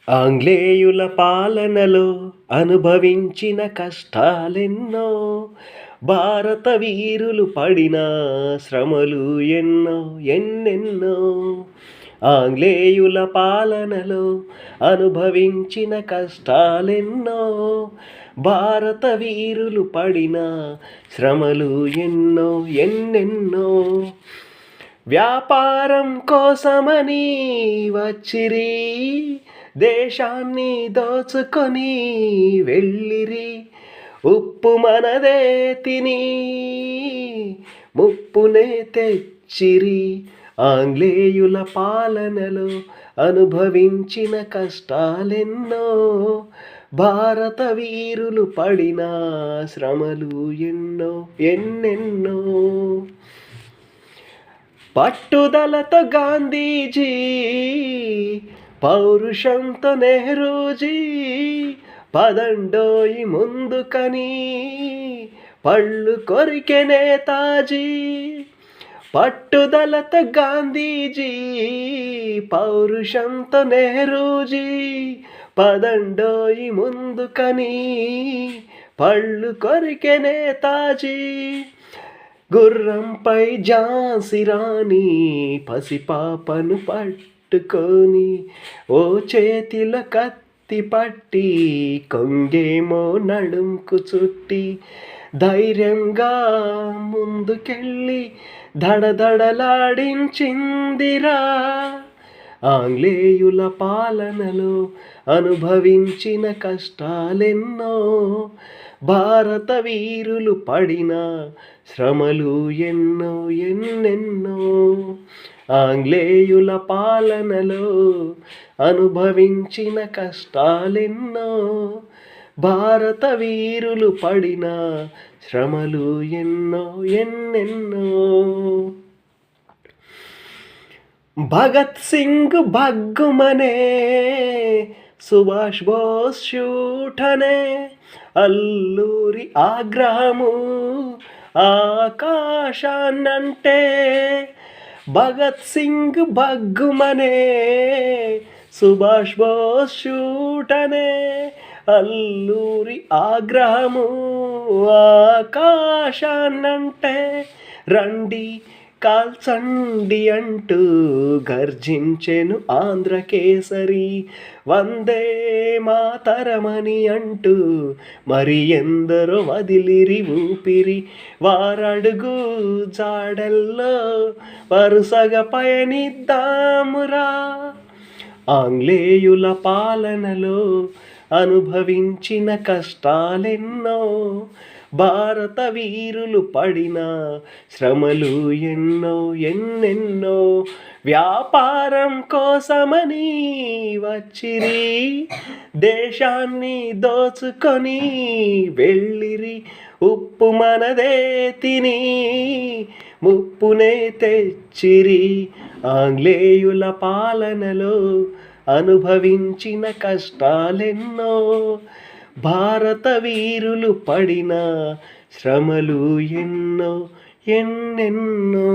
ఆంగ్లేయుల పాలనలో అనుభవించిన కష్టాలెన్నో, భారత వీరులు పడిన శ్రమలు ఎన్నో ఎన్నెన్నో. ఆంగ్లేయుల పాలనలో అనుభవించిన కష్టాలెన్నో, భారత వీరులు పడిన శ్రమలు ఎన్నో ఎన్నెన్నో. వ్యాపారం కోసమని వచ్చిరి, దేశాన్ని దోచుకొని వెళ్ళిరి. ఉప్పు మనదే తిని ముప్పునే తెచ్చిరి. ఆంగ్లేయుల పాలనలో అనుభవించిన కష్టాలెన్నో, భారత వీరులు పడిన శ్రమలు ఎన్నో ఎన్నెన్నో. పట్టుదలతో గాంధీజీ, పౌరుషంతో నెహ్రూజీ, పదండోయి ముందుకని పళ్ళు కొరికే నేతాజీ. పట్టుదలతో గాంధీజీ, పౌరుషంతో నెహ్రూజీ, పదండోయి ముందుకని పళ్ళు కొరికే నేతాజీ. గుర్రంపై ఝాన్సీ రాణి పసిపాపను పట్టుకొని, ఓ చేతిలో కత్తి పట్టి కొంగేమో నడుంకు చుట్టి, ధైర్యంగా ముందుకెళ్ళి దడదడలాడించిందిరా. ఆంగ్లేయుల పాలనలో అనుభవించిన కష్టాలెన్నో, భారత వీరులు పడిన శ్రమలు ఎన్నో ఎన్నెన్నో. ఆంగ్లేయుల పాలనలో అనుభవించిన కష్టాలెన్నో, భారత వీరులు పడిన శ్రమలు ఎన్నో ఎన్నెన్నో. భగత్ సింగ్ భగ్గుమనే, సుభాష్ బోస్ షూటనే, అల్లూరి ఆగ్రహము ఆకాశాన్నంటే. భగత్ సింగ్ భగ్గుమనే, సుభాష్ బోస్ షూటనే, అల్లూరి ఆగ్రహము ఆకాశాన్నంటే. రండి కాల్చండి అంటూ గర్జించెను ఆంధ్రకేసరి, వందే మాతరమని అంటూ మరి ఎందరో వదిలిరి ఊపిరి. వారడుగు జాడల్లో వరుసగా పయనిద్దామురా. ఆంగ్లేయుల పాలనలో అనుభవించిన కష్టాలెన్నో, భారత వీరులు పడిన శ్రమలు ఎన్నో ఎన్నెన్నో. వ్యాపారం కోసమని వచ్చిరి, దేశాన్ని దోచుకొని వెళ్ళిరి. ఉప్పు మనదే తిని ముప్పునే తెచ్చిరి. ఆంగ్లేయుల పాలనలో అనుభవించిన కష్టాలెన్నో, భారత వీరులు పడిన శ్రమలు ఎన్నో ఎన్నెన్నో.